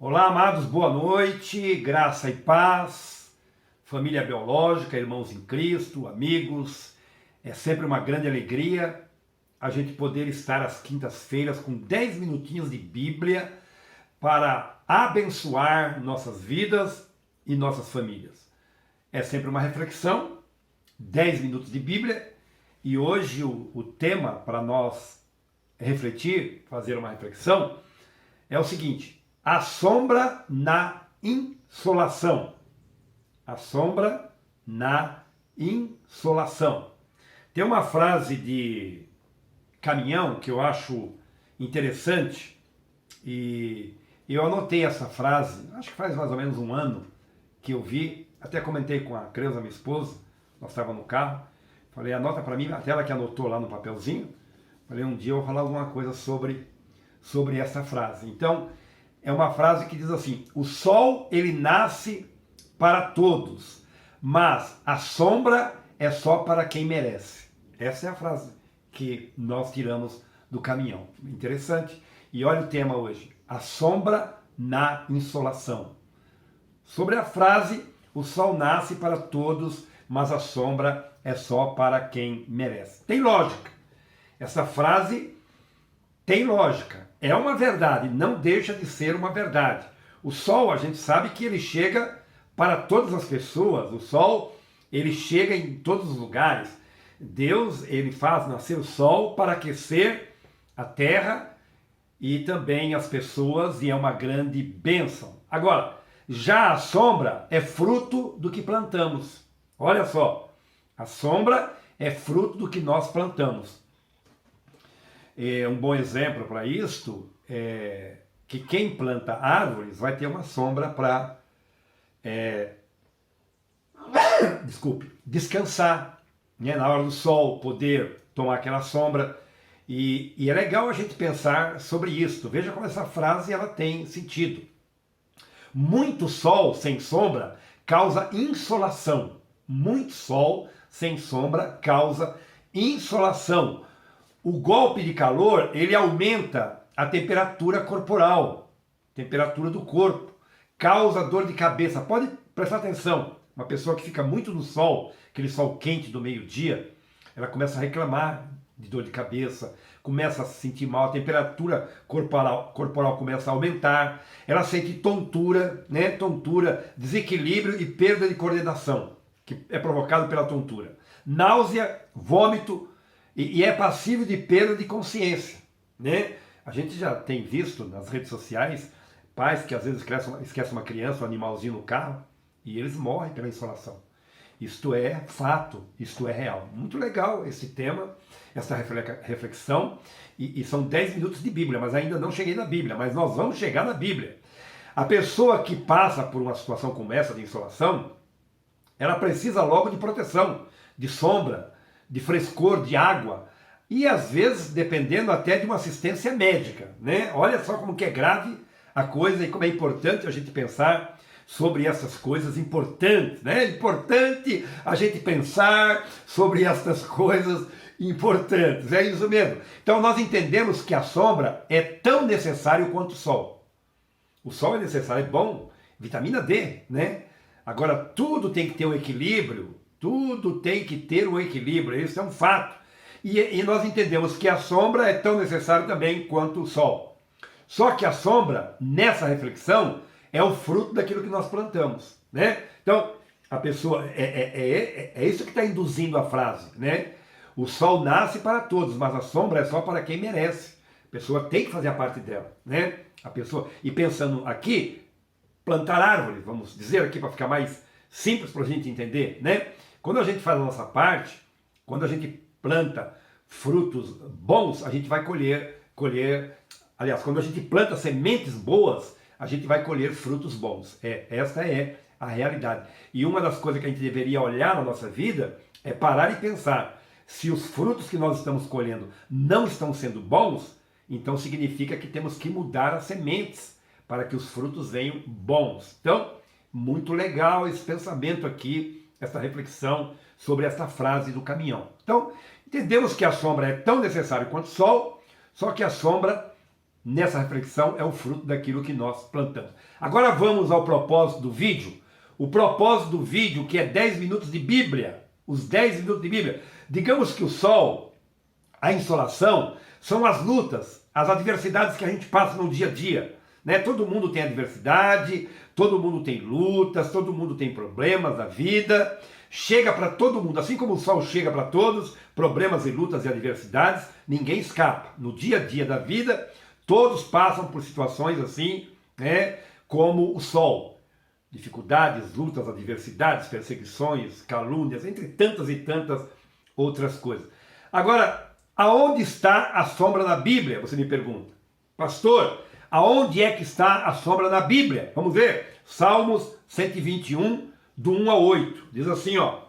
Olá, amados, boa noite, graça e paz, família biológica, irmãos em Cristo, amigos. É sempre uma grande alegria a gente poder estar às quintas-feiras com 10 minutinhos de Bíblia para abençoar nossas vidas e nossas famílias. É sempre uma reflexão, 10 minutos de Bíblia, e hoje o tema para nós refletir, fazer uma reflexão, é o seguinte: a sombra na insolação. A sombra na insolação. Tem uma frase de Caminhão que eu acho interessante e eu anotei essa frase, acho que faz mais ou menos um ano que eu vi, até comentei com a Creuza, minha esposa, nós estávamos no carro, falei, anota para mim, até ela que anotou lá no papelzinho, falei, um dia eu vou falar alguma coisa sobre essa frase. Então, é uma frase que diz assim: o sol ele nasce para todos, mas a sombra é só para quem merece. Essa é a frase que nós tiramos do Caminhão. Interessante. E olha o tema hoje: a sombra na insolação. Sobre a frase, o sol nasce para todos, mas a sombra é só para quem merece. Tem lógica. Essa frase tem lógica. É uma verdade, não deixa de ser uma verdade. O sol, a gente sabe que ele chega para todas as pessoas. O sol, ele chega em todos os lugares. Deus, ele faz nascer o sol para aquecer a terra e também as pessoas, e é uma grande bênção. Agora, já a sombra é fruto do que plantamos. Olha só, a sombra é fruto do que nós plantamos. Um bom exemplo para isto é que quem planta árvores vai ter uma sombra para descansar, né? Na hora do sol poder tomar aquela sombra. E é legal a gente pensar sobre isso. Veja como essa frase ela tem sentido. Muito sol sem sombra causa insolação. Muito sol sem sombra causa insolação. O golpe de calor, ele aumenta a temperatura corporal, temperatura do corpo, causa dor de cabeça. Pode prestar atenção, uma pessoa que fica muito no sol, aquele sol quente do meio-dia, ela começa a reclamar de dor de cabeça, começa a se sentir mal, a temperatura corporal começa a aumentar, ela sente tontura, né? Tontura, desequilíbrio e perda de coordenação, que é provocado pela tontura. Náusea, vômito, e é passível de perda de consciência, né? A gente já tem visto nas redes sociais pais que às vezes esquecem uma criança, um animalzinho no carro, e eles morrem pela insolação. Isto é fato, isto é real. Muito legal esse tema, essa reflexão, e são 10 minutos de Bíblia, mas ainda não cheguei na Bíblia, mas nós vamos chegar na Bíblia. A pessoa que passa por uma situação como essa de insolação, ela precisa logo de proteção, de sombra, de frescor, de água, e às vezes dependendo até de uma assistência médica, né? Olha só como que é grave a coisa e como é importante a gente pensar sobre essas coisas importantes, né? É importante a gente pensar sobre essas coisas importantes, é isso mesmo. Então nós entendemos que a sombra é tão necessário quanto o sol. O sol é necessário, é bom, vitamina D, né? Agora tudo tem que ter um equilíbrio. Tudo tem que ter um equilíbrio, isso é um fato. E nós entendemos que a sombra é tão necessária também quanto o sol. Só que a sombra, nessa reflexão, é o fruto daquilo que nós plantamos, né? Então, a pessoa, é isso que está induzindo a frase, né? O sol nasce para todos, mas a sombra é só para quem merece. A pessoa tem que fazer a parte dela, né? A pessoa, e pensando aqui, plantar árvores, vamos dizer aqui para ficar mais simples para a gente entender, né? Quando a gente faz a nossa parte, quando a gente planta frutos bons, a gente vai colher, aliás, quando a gente planta sementes boas, a gente vai colher frutos bons. Essa é a realidade. E uma das coisas que a gente deveria olhar na nossa vida é parar e pensar, se os frutos que nós estamos colhendo não estão sendo bons, então significa que temos que mudar as sementes para que os frutos venham bons. Então, muito legal esse pensamento aqui, essa reflexão sobre essa frase do Caminhão. Então, entendemos que a sombra é tão necessária quanto o sol, só que a sombra nessa reflexão é o fruto daquilo que nós plantamos. Agora vamos ao propósito do vídeo. O propósito do vídeo, que é 10 minutos de Bíblia, os 10 minutos de Bíblia. Digamos que o sol, a insolação, são as lutas, as adversidades que a gente passa no dia a dia. Né? Todo mundo tem adversidade, todo mundo tem lutas, todo mundo tem problemas da vida. Chega para todo mundo, assim como o sol chega para todos, problemas e lutas e adversidades, ninguém escapa. No dia a dia da vida, todos passam por situações assim, né, como o sol. Dificuldades, lutas, adversidades, perseguições, calúnias, entre tantas e tantas outras coisas. Agora, aonde está a sombra na Bíblia? Você me pergunta. Pastor, aonde é que está a sombra na Bíblia? Vamos ver. Salmos 121, do 1 a 8. Diz assim, ó.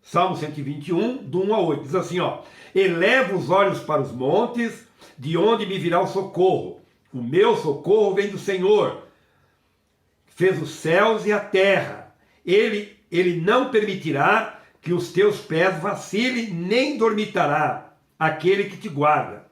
Salmo 121, do 1 a 8. Diz assim, ó. Eleva os olhos para os montes, de onde me virá o socorro. O meu socorro vem do Senhor. Fez os céus e a terra. Ele não permitirá que os teus pés vacilem, nem dormitará aquele que te guarda.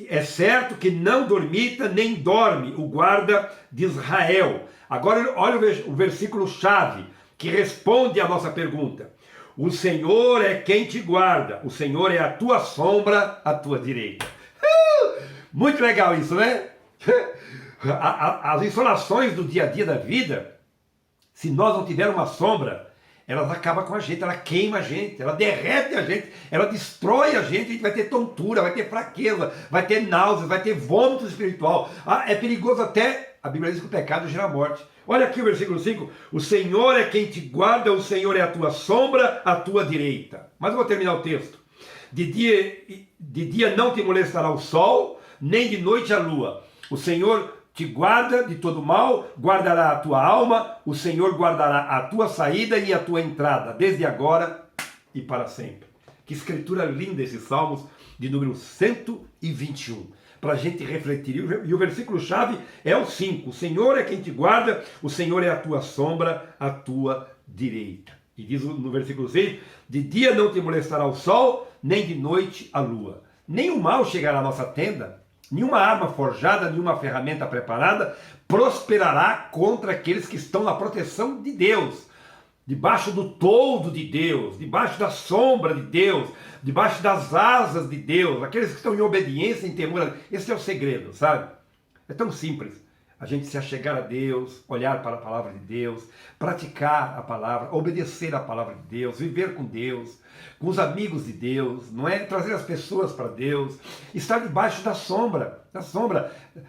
É certo que não dormita, nem dorme o guarda de Israel. Agora olha o versículo chave, que responde à nossa pergunta. O Senhor é quem te guarda, o Senhor é a tua sombra, à tua direita. Muito legal isso, né? As insolações do dia a dia da vida, se nós não tivermos uma sombra, elas acabam com a gente, ela queima a gente, ela derrete a gente, ela destrói a gente vai ter tontura, vai ter fraqueza, vai ter náuseas, vai ter vômito espiritual. É perigoso até, a Bíblia diz que o pecado gera morte. Olha aqui o versículo 5, o Senhor é quem te guarda, o Senhor é a tua sombra, à tua direita. Mas eu vou terminar o texto. De dia não te molestará o sol, nem de noite a lua. O Senhor te guarda de todo mal, guardará a tua alma, o Senhor guardará a tua saída e a tua entrada, desde agora e para sempre. Que escritura linda esses salmos de número 121, para a gente refletir. E o versículo-chave é o 5, o Senhor é quem te guarda, o Senhor é a tua sombra, à tua direita. E diz no versículo 6, de dia não te molestará o sol, nem de noite a lua. Nenhum mal chegará à nossa tenda, nenhuma arma forjada, nenhuma ferramenta preparada prosperará contra aqueles que estão na proteção de Deus, debaixo do toldo de Deus, debaixo da sombra de Deus, debaixo das asas de Deus, aqueles que estão em obediência, em temor. Esse é o segredo, sabe? É tão simples. A gente se achegar a Deus, olhar para a palavra de Deus, praticar a palavra, obedecer a palavra de Deus, viver com Deus, com os amigos de Deus, não é? Trazer as pessoas para Deus, estar debaixo da sombra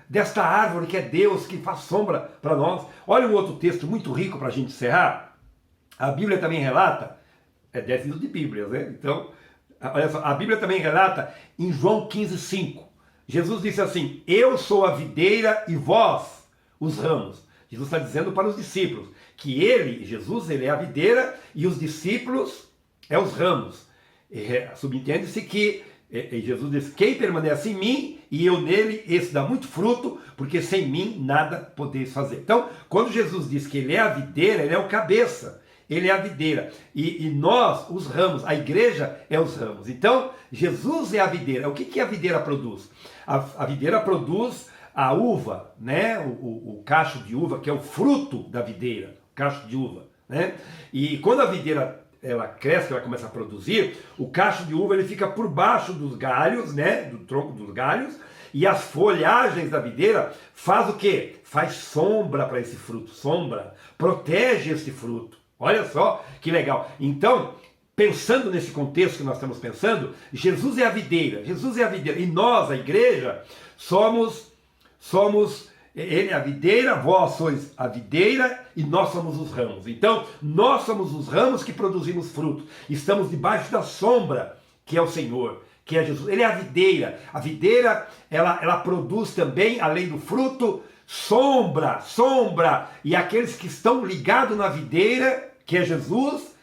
desta árvore que é Deus, que faz sombra para nós. Olha um outro texto muito rico para a gente encerrar. A Bíblia também relata, 10 livros de Bíblia, né? Então, olha só, a Bíblia também relata em João 15:5. Jesus disse assim, eu sou a videira e vós os ramos. Jesus está dizendo para os discípulos que Jesus, ele é a videira e os discípulos é os ramos. Subentende-se que Jesus diz, quem permanece em mim e eu nele, esse dá muito fruto, porque sem mim nada podeis fazer. Então, quando Jesus diz que ele é a videira, ele é o cabeça. Ele é a videira, e nós, os ramos, a igreja é os ramos. Então, Jesus é a videira. O que a videira produz? A videira produz a uva, né? O cacho de uva, que é o fruto da videira, o cacho de uva, né? E quando a videira ela cresce, ela começa a produzir, o cacho de uva ele fica por baixo dos galhos, né? Do tronco dos galhos, e as folhagens da videira faz o quê? Faz sombra para esse fruto, sombra, protege esse fruto. Olha só que legal. Então, pensando nesse contexto que nós estamos pensando, Jesus é a videira, e nós, a igreja, somos ele é a videira, vós sois a videira e nós somos os ramos. Então, nós somos os ramos que produzimos fruto. Estamos debaixo da sombra, que é o Senhor, que é Jesus. Ele é a videira. A videira, ela produz também, além do fruto, sombra. E aqueles que estão ligados na videira, que é Jesus,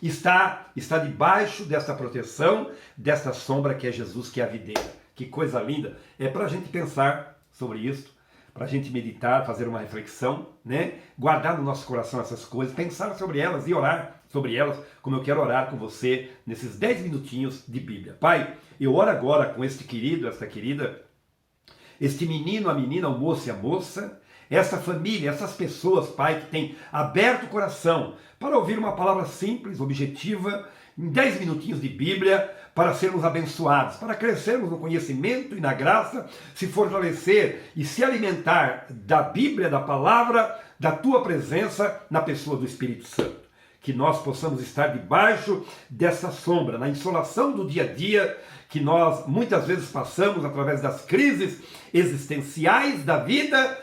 está debaixo dessa proteção, dessa sombra que é Jesus, que é a videira. Que coisa linda. É para a gente pensar sobre isso, para a gente meditar, fazer uma reflexão, né? Guardar no nosso coração essas coisas, pensar sobre elas e orar sobre elas, como eu quero orar com você nesses 10 minutinhos de Bíblia. Pai, eu oro agora com este querido, esta querida, este menino, a menina, o moço e a moça, essa família, essas pessoas, Pai, que têm aberto o coração para ouvir uma palavra simples, objetiva, em 10 minutinhos de Bíblia, para sermos abençoados, para crescermos no conhecimento e na graça, se fortalecer e se alimentar da Bíblia, da palavra, da tua presença na pessoa do Espírito Santo. Que nós possamos estar debaixo dessa sombra, na insolação do dia a dia, que nós muitas vezes passamos através das crises existenciais da vida.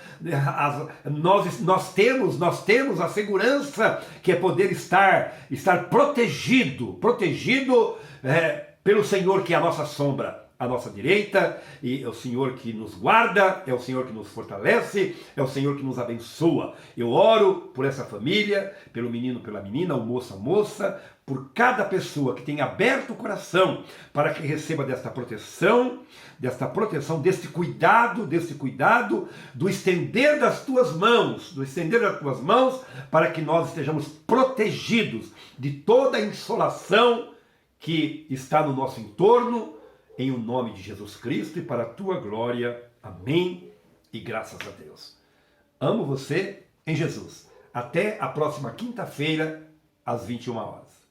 Nós temos a segurança que é poder estar protegido pelo Senhor, que é a nossa sombra, à nossa direita, e é o Senhor que nos guarda, é o Senhor que nos fortalece, é o Senhor que nos abençoa. Eu oro por essa família, pelo menino, pela menina, o moço, a moça, por cada pessoa que tem aberto o coração para que receba desta proteção, deste cuidado, do estender das tuas mãos, para que nós estejamos protegidos de toda a insolação que está no nosso entorno, em o nome de Jesus Cristo e para a tua glória. Amém e graças a Deus. Amo você em Jesus. Até a próxima quinta-feira, às 21 horas.